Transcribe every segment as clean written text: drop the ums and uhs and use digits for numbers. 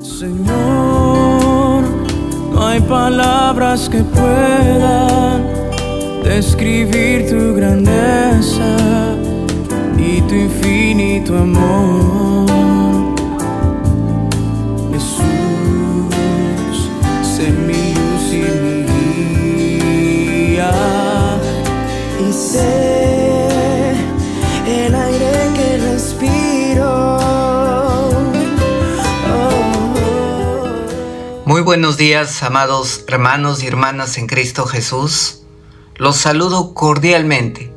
Señor, no hay palabras que puedan describir tu grandeza y tu infinito amor. Jesús, sé mi luz y mi guía, y sé el aire que respiro. Muy buenos días, amados hermanos y hermanas en Cristo Jesús. Los saludo cordialmente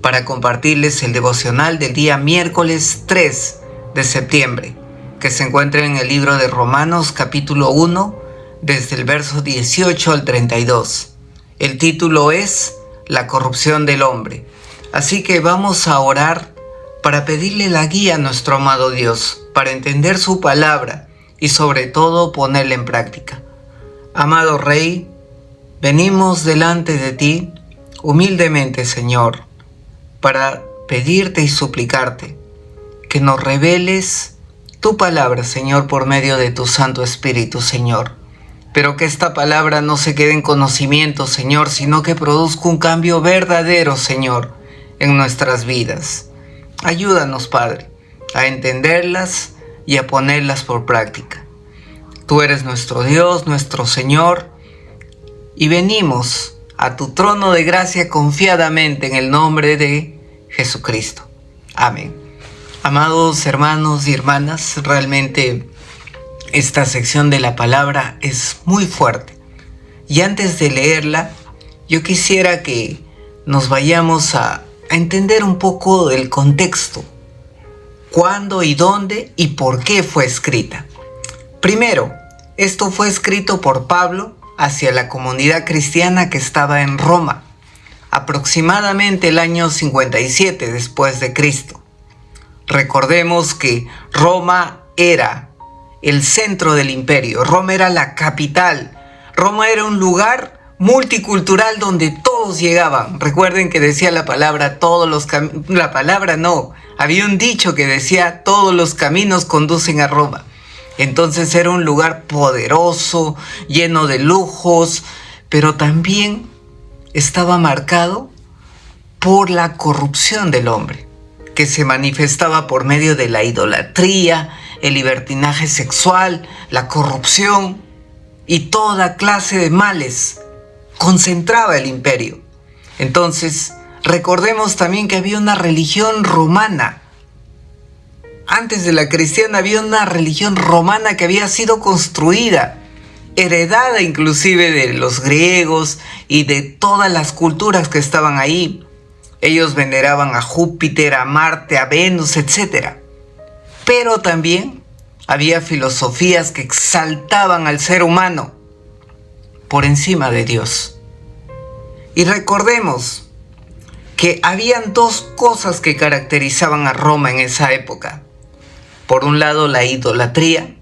para compartirles el devocional del día miércoles 3 de septiembre, que se encuentra en el libro de Romanos capítulo 1, desde el verso 18 al 32. El título es La corrupción del hombre. Así que vamos a orar para pedirle la guía a nuestro amado Dios, para entender su palabra y sobre todo ponerla en práctica. Amado Rey, venimos delante de ti humildemente, Señor, para pedirte y suplicarte que nos reveles tu palabra, Señor, por medio de tu Santo Espíritu, Señor. Pero que esta palabra no se quede en conocimiento, Señor, sino que produzca un cambio verdadero, Señor, en nuestras vidas. Ayúdanos, Padre, a entenderlas y a ponerlas por práctica. Tú eres nuestro Dios, nuestro Señor, y venimos a tu trono de gracia confiadamente en el nombre de Jesucristo. Amén. Amados hermanos y hermanas, realmente esta sección de la palabra es muy fuerte. Y antes de leerla, yo quisiera que nos vayamos a entender un poco del contexto. Cuándo y dónde y por qué fue escrita. Primero, esto fue escrito por Pablo hacia la comunidad cristiana que estaba en Roma, aproximadamente el año 57 después de Cristo. Recordemos que Roma era el centro del imperio, Roma era la capital, Roma era un lugar multicultural donde todos llegaban. Recuerden que decía la palabra había un dicho que decía todos los caminos conducen a Roma. Entonces era un lugar poderoso, lleno de lujos, pero también estaba marcado por la corrupción del hombre, que se manifestaba por medio de la idolatría, el libertinaje sexual, la corrupción y toda clase de males. Concentraba el imperio. Entonces, recordemos también que había una religión romana. Antes de la cristiana había una religión romana que había sido construida, heredada inclusive de los griegos y de todas las culturas que estaban ahí. Ellos veneraban a Júpiter, a Marte, a Venus, etc. Pero también había filosofías que exaltaban al ser humano por encima de Dios. Y recordemos que habían dos cosas que caracterizaban a Roma en esa época. Por un lado, la idolatría,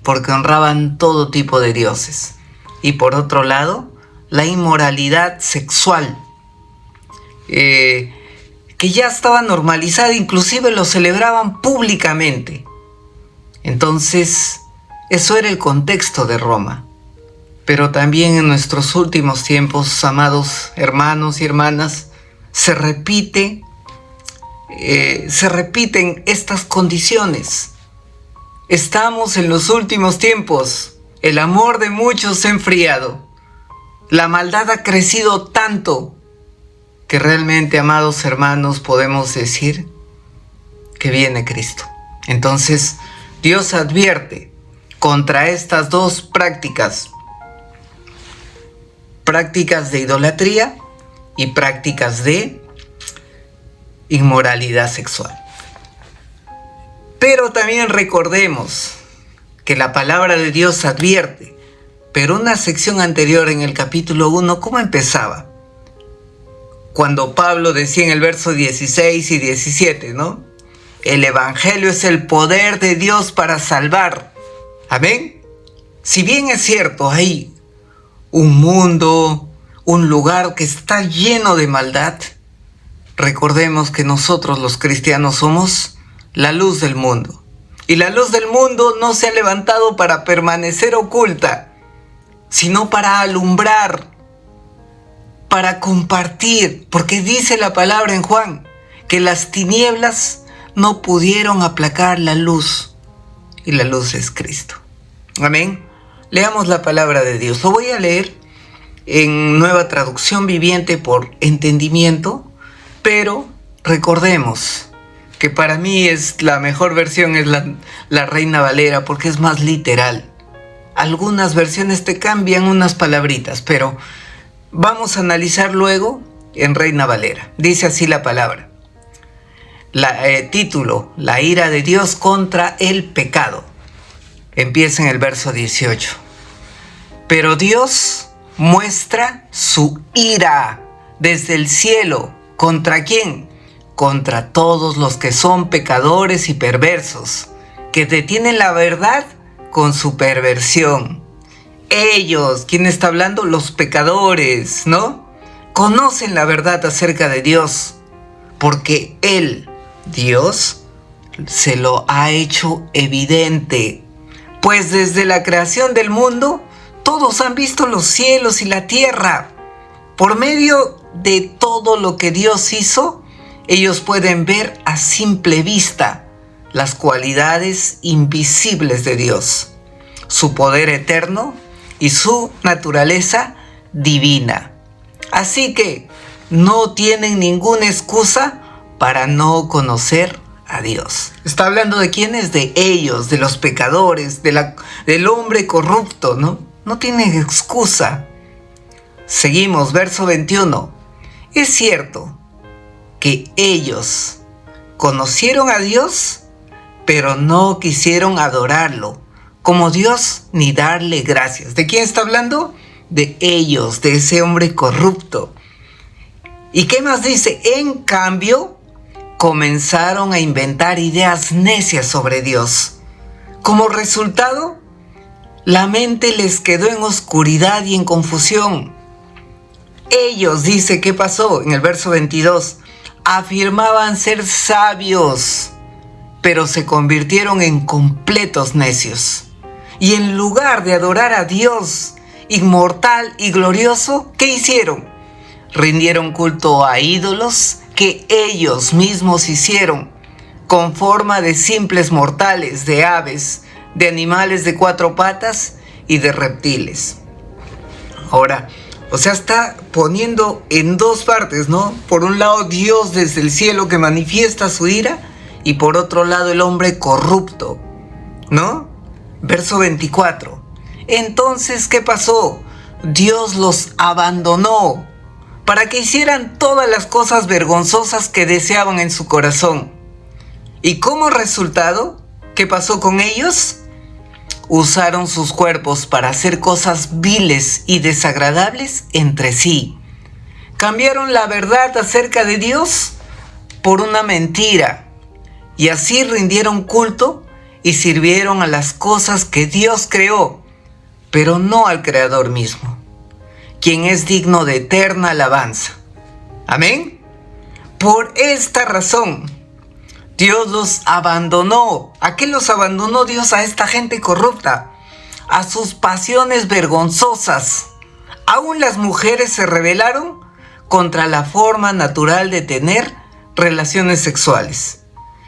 porque honraban todo tipo de dioses. Y por otro lado, la inmoralidad sexual, que ya estaba normalizada, inclusive lo celebraban públicamente. Entonces, eso era el contexto de Roma. Pero también en nuestros últimos tiempos, amados hermanos y hermanas, se repiten estas condiciones. Estamos en los últimos tiempos. El amor de muchos se ha enfriado. La maldad ha crecido tanto que realmente, amados hermanos, podemos decir que viene Cristo. Entonces, Dios advierte contra estas dos prácticas de idolatría y prácticas de inmoralidad sexual. Pero también recordemos que la palabra de Dios advierte, pero una sección anterior en el capítulo 1, ¿cómo empezaba? Cuando Pablo decía en el verso 16 y 17, ¿no? El evangelio es el poder de Dios para salvar. Amén. Si bien es cierto, hay un mundo, un lugar que está lleno de maldad, recordemos que nosotros los cristianos somos la luz del mundo. Y la luz del mundo no se ha levantado para permanecer oculta, sino para alumbrar, para compartir, porque dice la palabra en Juan, que las tinieblas no pudieron aplacar la luz, y la luz es Cristo. Amén. Leamos la palabra de Dios. Lo voy a leer en Nueva Traducción Viviente por entendimiento, pero recordemos que para mí la mejor versión es la Reina Valera, porque es más literal. Algunas versiones te cambian unas palabritas, pero vamos a analizar luego en Reina Valera. Dice así la palabra. Título: La ira de Dios contra el pecado. Empieza en el verso 18. Pero Dios muestra su ira desde el cielo. ¿Contra quién? Contra todos los que son pecadores y perversos, que detienen la verdad con su perversión. Ellos, ¿quién está hablando? Los pecadores, ¿no? Conocen la verdad acerca de Dios, porque Él, Dios, se lo ha hecho evidente. Pues desde la creación del mundo, todos han visto los cielos y la tierra. Por medio de todo lo que Dios hizo, ellos pueden ver a simple vista las cualidades invisibles de Dios, su poder eterno y su naturaleza divina. Así que no tienen ninguna excusa para no conocer a Dios. Está hablando de quiénes, de ellos, de los pecadores, del hombre corrupto, ¿no? No tienen excusa. Seguimos, verso 21. Es cierto que ellos conocieron a Dios, pero no quisieron adorarlo como Dios ni darle gracias. ¿De quién está hablando? De ellos, de ese hombre corrupto. ¿Y qué más dice? En cambio, comenzaron a inventar ideas necias sobre Dios. Como resultado, la mente les quedó en oscuridad y en confusión. Ellos, dice, ¿qué pasó? En el verso 22, afirmaban ser sabios, pero se convirtieron en completos necios. Y en lugar de adorar a Dios, inmortal y glorioso, ¿qué hicieron? Rindieron culto a ídolos que ellos mismos hicieron, con forma de simples mortales, de aves, de animales de 4 patas y de reptiles. Ahora, está poniendo en dos partes, ¿no? Por un lado, Dios desde el cielo que manifiesta su ira, y por otro lado, el hombre corrupto, ¿no? Verso 24. Entonces, ¿qué pasó? Dios los abandonó para que hicieran todas las cosas vergonzosas que deseaban en su corazón. Y como resultado, ¿qué pasó con ellos? Usaron sus cuerpos para hacer cosas viles y desagradables entre sí. Cambiaron la verdad acerca de Dios por una mentira, y así rindieron culto y sirvieron a las cosas que Dios creó, pero no al Creador mismo, quien es digno de eterna alabanza. Amén. Por esta razón, Dios los abandonó. ¿A qué los abandonó Dios? A esta gente corrupta, a sus pasiones vergonzosas. Aún las mujeres se rebelaron contra la forma natural de tener relaciones sexuales,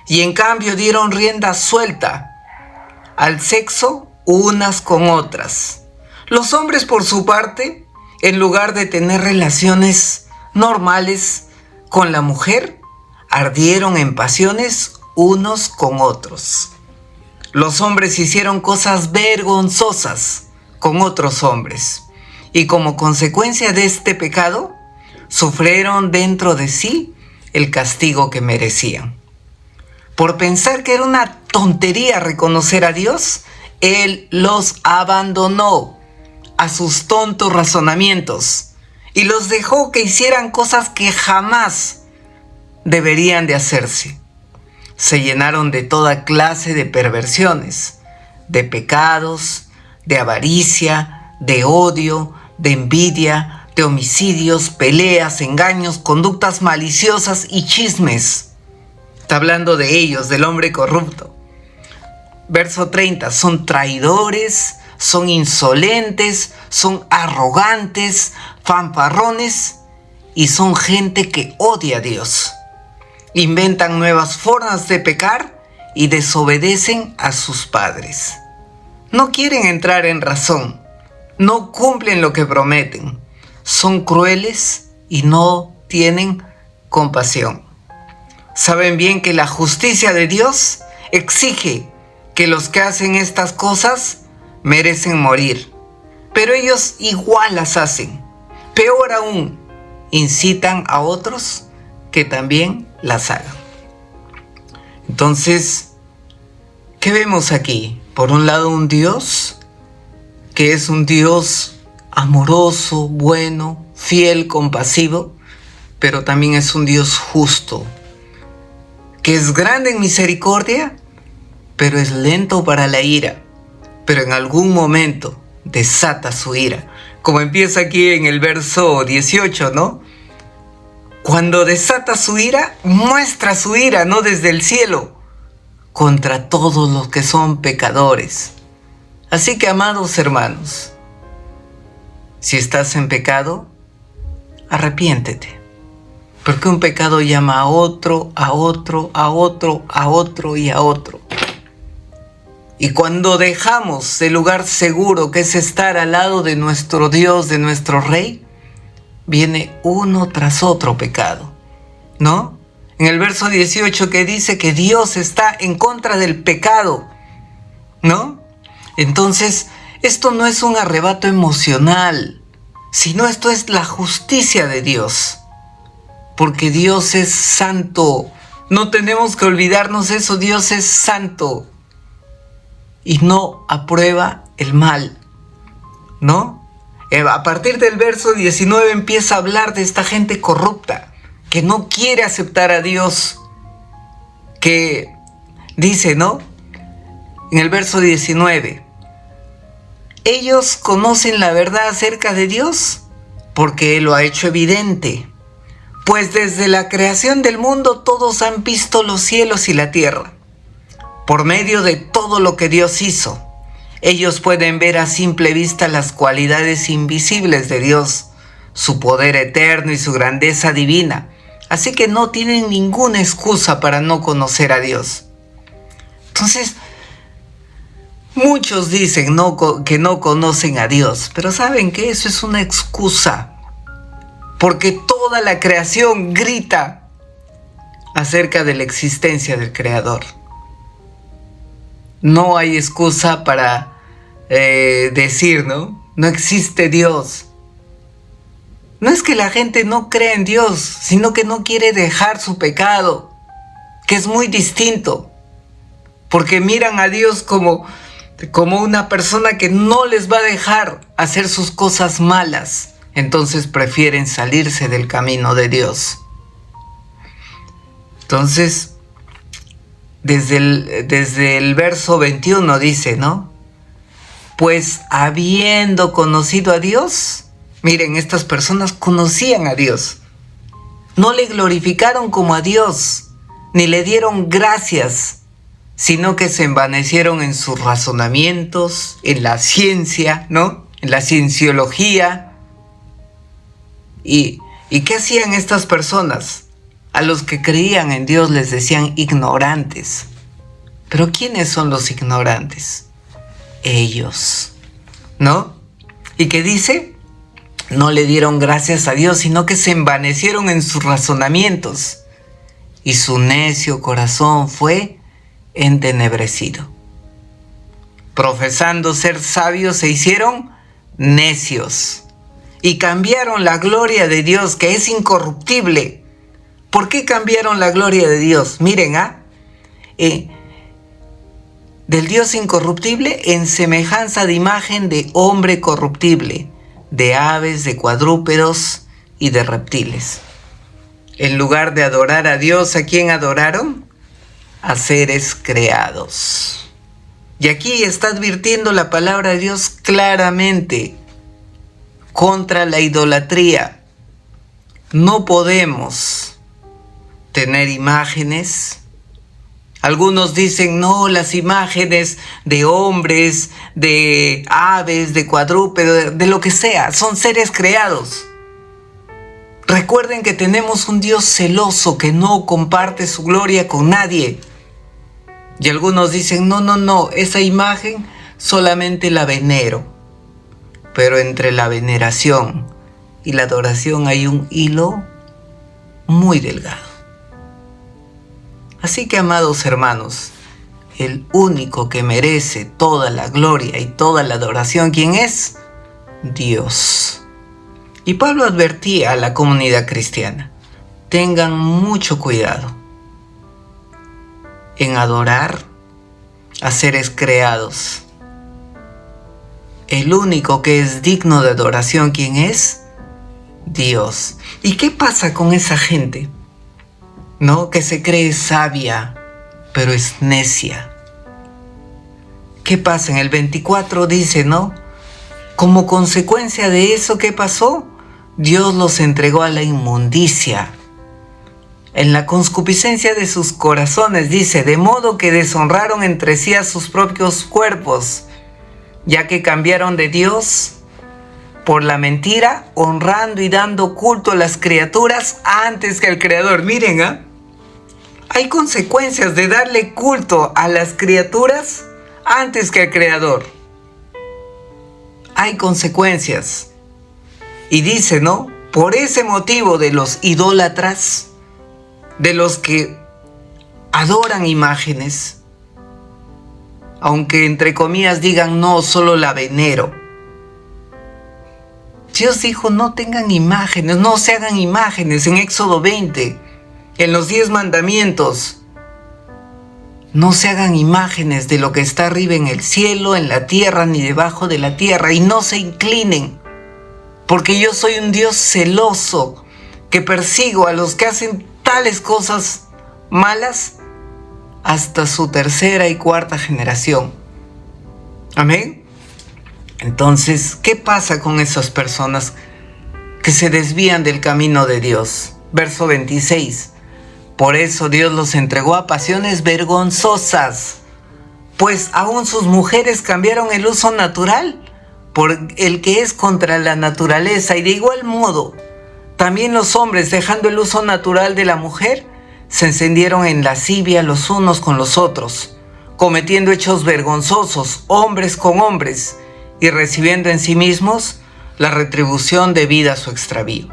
y en cambio dieron rienda suelta al sexo unas con otras. Los hombres, por su parte, en lugar de tener relaciones normales con la mujer, ardieron en pasiones unos con otros. Los hombres hicieron cosas vergonzosas con otros hombres, y como consecuencia de este pecado, sufrieron dentro de sí el castigo que merecían. Por pensar que era una tontería reconocer a Dios, Él los abandonó a sus tontos razonamientos y los dejó que hicieran cosas que jamás deberían de hacerse. Se llenaron de toda clase de perversiones, de pecados, de avaricia, de odio, de envidia, de homicidios, peleas, engaños, conductas maliciosas y chismes. Está hablando de ellos, del hombre corrupto. verso 30, son traidores, son insolentes, son arrogantes, fanfarrones y son gente que odia a Dios. Inventan nuevas formas de pecar y desobedecen a sus padres. No quieren entrar en razón, no cumplen lo que prometen, son crueles y no tienen compasión. Saben bien que la justicia de Dios exige que los que hacen estas cosas merecen morir, pero ellos igual las hacen. Peor aún, incitan a otros que también las hagan. Entonces, ¿qué vemos aquí? Por un lado, un Dios que es un Dios amoroso, bueno, fiel, compasivo, pero también es un Dios justo, que es grande en misericordia, pero es lento para la ira, pero en algún momento desata su ira. Como empieza aquí en el verso 18, ¿no? Cuando desata su ira, muestra su ira, ¿no? Desde el cielo, contra todos los que son pecadores. Así que, amados hermanos, si estás en pecado, arrepiéntete. Porque un pecado llama a otro, a otro, a otro, a otro y a otro. Y cuando dejamos el lugar seguro que es estar al lado de nuestro Dios, de nuestro Rey, viene uno tras otro pecado, ¿no? En el verso 18 que dice que Dios está en contra del pecado, ¿no? Entonces, esto no es un arrebato emocional, sino esto es la justicia de Dios. Porque Dios es santo. No tenemos que olvidarnos eso. Dios es santo. Y no aprueba el mal, ¿no? A partir del verso 19 empieza a hablar de esta gente corrupta, que no quiere aceptar a Dios. Que dice, ¿no? En el verso 19, ellos conocen la verdad acerca de Dios porque Él lo ha hecho evidente. Pues desde la creación del mundo todos han visto los cielos y la tierra. Por medio de todo lo que Dios hizo, ellos pueden ver a simple vista las cualidades invisibles de Dios, su poder eterno y su grandeza divina. Así que no tienen ninguna excusa para no conocer a Dios. Entonces, muchos dicen que no conocen a Dios, pero ¿saben qué? Eso es una excusa. Porque toda la creación grita acerca de la existencia del Creador. No hay excusa para decir, ¿no? No existe Dios. No es que la gente no cree en Dios, sino que no quiere dejar su pecado, que es muy distinto. Porque miran a Dios como una persona que no les va a dejar hacer sus cosas malas. Entonces prefieren salirse del camino de Dios. Entonces, desde el verso 21 dice, ¿no? Pues habiendo conocido a Dios, miren, estas personas conocían a Dios. No le glorificaron como a Dios, ni le dieron gracias, sino que se envanecieron en sus razonamientos, en la ciencia, ¿no? En la cienciología. ¿Y qué hacían estas personas? A los que creían en Dios les decían ignorantes. ¿Pero quiénes son los ignorantes? Ellos, ¿no? ¿Y qué dice? No le dieron gracias a Dios, sino que se envanecieron en sus razonamientos. Y su necio corazón fue entenebrecido. Profesando ser sabios, se hicieron necios. Y cambiaron la gloria de Dios, que es incorruptible. ¿Por qué cambiaron la gloria de Dios? Miren, del Dios incorruptible en semejanza de imagen de hombre corruptible, de aves, de cuadrúpedos y de reptiles. En lugar de adorar a Dios, ¿a quién adoraron? A seres creados. Y aquí está advirtiendo la palabra de Dios claramente contra la idolatría. No podemos tener imágenes, Algunos dicen, no, las imágenes de hombres, de aves, de cuadrúpedos, de lo que sea, son seres creados. Recuerden que tenemos un Dios celoso que no comparte su gloria con nadie. Y algunos dicen, no, esa imagen solamente la venero. Pero entre la veneración y la adoración hay un hilo muy delgado. Así que, amados hermanos, el único que merece toda la gloria y toda la adoración, ¿quién es? Dios. Y Pablo advertía a la comunidad cristiana, tengan mucho cuidado en adorar a seres creados. El único que es digno de adoración, ¿quién es? Dios. ¿Y qué pasa con esa gente? ¿No? Que se cree sabia, pero es necia. ¿Qué pasa? En el 24 dice, ¿no? Como consecuencia de eso, ¿qué pasó? Dios los entregó a la inmundicia. En la concupiscencia de sus corazones, dice, de modo que deshonraron entre sí a sus propios cuerpos, ya que cambiaron de Dios por la mentira, honrando y dando culto a las criaturas antes que al Creador. Miren, hay consecuencias de darle culto a las criaturas antes que al Creador. Hay consecuencias. Y dice, ¿no? Por ese motivo de los idólatras, de los que adoran imágenes, aunque entre comillas digan, no, solo la venero. Dios dijo, no tengan imágenes, no se hagan imágenes en Éxodo 20. En los 10 mandamientos, no se hagan imágenes de lo que está arriba en el cielo, en la tierra, ni debajo de la tierra, y no se inclinen, porque yo soy un Dios celoso, que persigo a los que hacen tales cosas malas hasta su 3ª y 4ª generación. Amén. Entonces, ¿qué pasa con esas personas que se desvían del camino de Dios? Verso 26. Por eso Dios los entregó a pasiones vergonzosas, pues aún sus mujeres cambiaron el uso natural por el que es contra la naturaleza, y de igual modo, también los hombres, dejando el uso natural de la mujer, se encendieron en lascivia los unos con los otros, cometiendo hechos vergonzosos, hombres con hombres, y recibiendo en sí mismos la retribución debida a su extravío.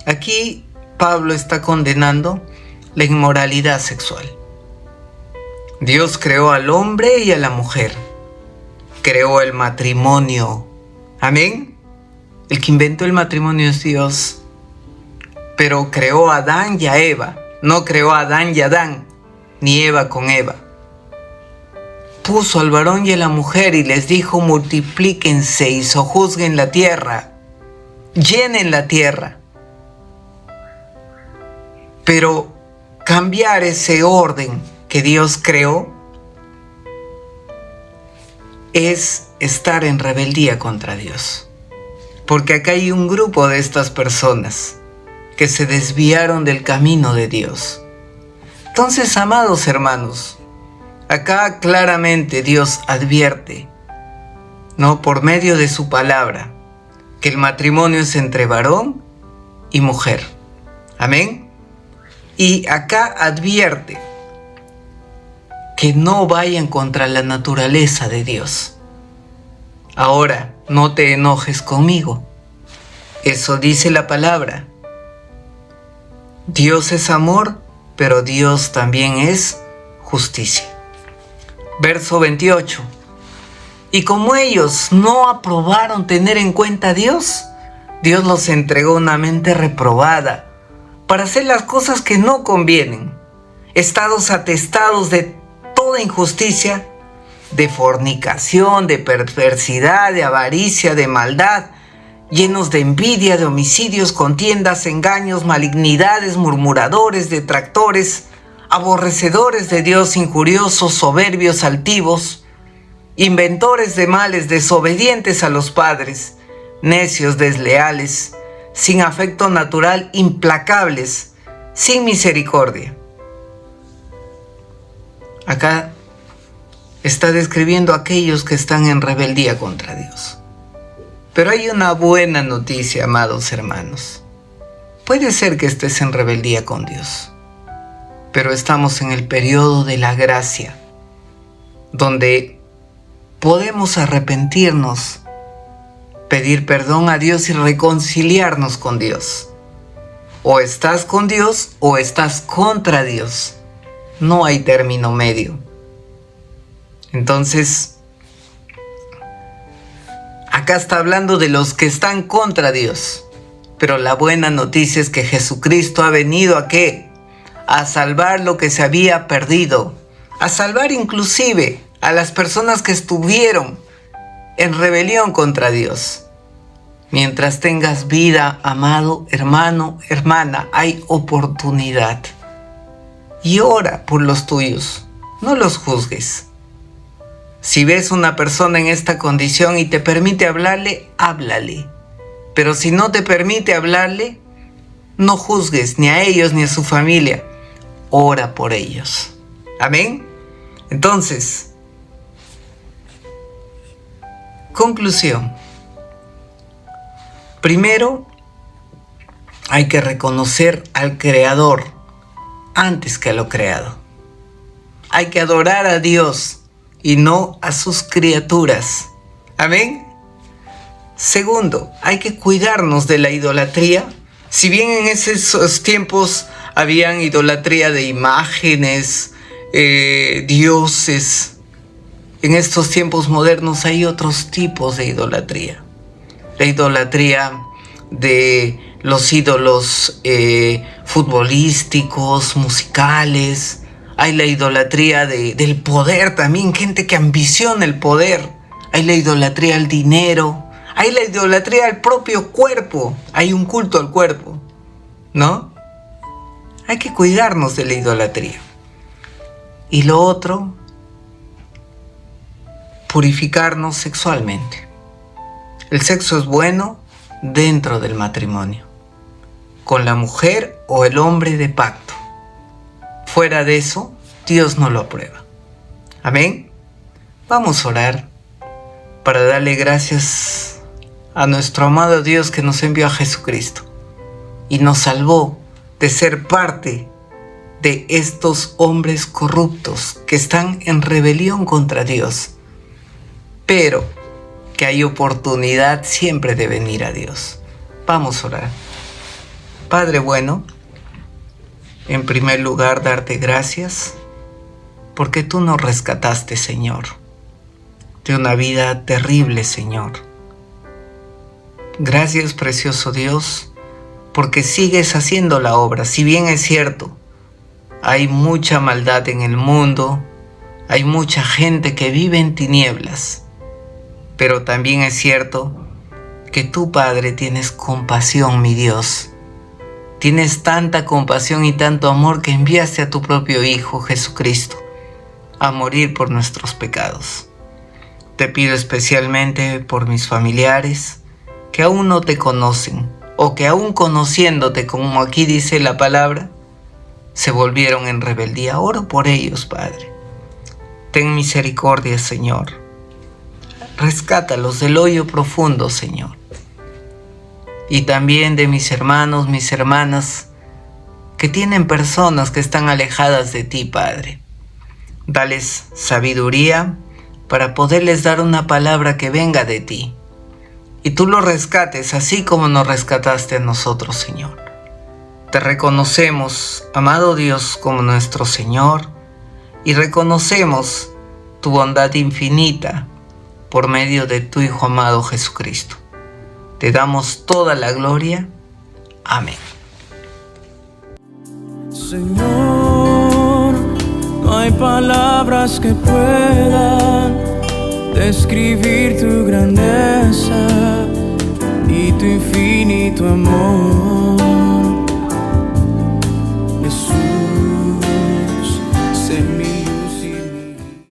Aquí Pablo está condenando la inmoralidad sexual. Dios creó al hombre y a la mujer. Creó el matrimonio. Amén. El que inventó el matrimonio es Dios. Pero creó a Adán y a Eva. No creó a Adán y a Adán, ni Eva con Eva. Puso al varón y a la mujer y les dijo, multiplíquense y sojuzguen la tierra. Llenen la tierra. Pero cambiar ese orden que Dios creó es estar en rebeldía contra Dios. Porque acá hay un grupo de estas personas que se desviaron del camino de Dios. Entonces, amados hermanos, acá claramente Dios advierte, ¿no? Por medio de su palabra, que el matrimonio es entre varón y mujer. Amén. Y acá advierte que no vayan contra la naturaleza de Dios. Ahora, no te enojes conmigo. Eso dice la palabra. Dios es amor, pero Dios también es justicia. Verso 28. Y como ellos no aprobaron tener en cuenta a Dios, Dios los entregó una mente reprobada para hacer las cosas que no convienen, estados atestados de toda injusticia, de fornicación, de perversidad, de avaricia, de maldad, llenos de envidia, de homicidios, contiendas, engaños, malignidades, murmuradores, detractores, aborrecedores de Dios, injuriosos, soberbios, altivos, inventores de males, desobedientes a los padres, necios, desleales, sin afecto natural, implacables, sin misericordia. Acá está describiendo a aquellos que están en rebeldía contra Dios. Pero hay una buena noticia, amados hermanos. Puede ser que estés en rebeldía con Dios, pero estamos en el periodo de la gracia, donde podemos arrepentirnos, pedir perdón a Dios y reconciliarnos con Dios. O estás con Dios o estás contra Dios. No hay término medio. Entonces, acá está hablando de los que están contra Dios. Pero la buena noticia es que Jesucristo ha venido ¿a qué? A salvar lo que se había perdido. A salvar inclusive a las personas que estuvieron en rebelión contra Dios. Mientras tengas vida, amado hermano, hermana, hay oportunidad. Y ora por los tuyos, no los juzgues. Si ves una persona en esta condición y te permite hablarle, háblale. Pero si no te permite hablarle, no juzgues ni a ellos ni a su familia. Ora por ellos. Amén. Entonces, conclusión. Primero, hay que reconocer al Creador antes que a lo creado. Hay que adorar a Dios y no a sus criaturas. Amén. Segundo, hay que cuidarnos de la idolatría. Si bien en esos tiempos habían idolatría de imágenes, dioses, en estos tiempos modernos hay otros tipos de idolatría. La idolatría de los ídolos futbolísticos, musicales. Hay la idolatría del poder también, gente que ambiciona el poder. Hay la idolatría al dinero. Hay la idolatría al propio cuerpo. Hay un culto al cuerpo, ¿no? Hay que cuidarnos de la idolatría. Y lo otro, purificarnos sexualmente. El sexo es bueno dentro del matrimonio, con la mujer o el hombre de pacto. Fuera de eso, Dios no lo aprueba. Amén. Vamos a orar para darle gracias a nuestro amado Dios que nos envió a Jesucristo y nos salvó de ser parte de estos hombres corruptos que están en rebelión contra Dios. Pero que hay oportunidad siempre de venir a Dios. Vamos a orar. Padre bueno, en primer lugar darte gracias porque tú nos rescataste, Señor, de una vida terrible, Señor. Gracias, precioso Dios, porque sigues haciendo la obra. Si bien es cierto, hay mucha maldad en el mundo, hay mucha gente que vive en tinieblas, pero también es cierto que tú, Padre, tienes compasión, mi Dios. Tienes tanta compasión y tanto amor que enviaste a tu propio Hijo, Jesucristo, a morir por nuestros pecados. Te pido especialmente por mis familiares que aún no te conocen, o que aún conociéndote, como aquí dice la palabra, se volvieron en rebeldía. Oro por ellos, Padre. Ten misericordia, Señor. Rescátalos del hoyo profundo, Señor. Y también de mis hermanos, mis hermanas, que tienen personas que están alejadas de ti, Padre. Dales sabiduría para poderles dar una palabra que venga de ti. Y tú los rescates así como nos rescataste a nosotros, Señor. Te reconocemos, amado Dios, como nuestro Señor, y reconocemos tu bondad infinita por medio de tu Hijo amado Jesucristo. Te damos toda la gloria. Amén. Señor, no hay palabras que puedan describir tu grandeza y tu infinito amor.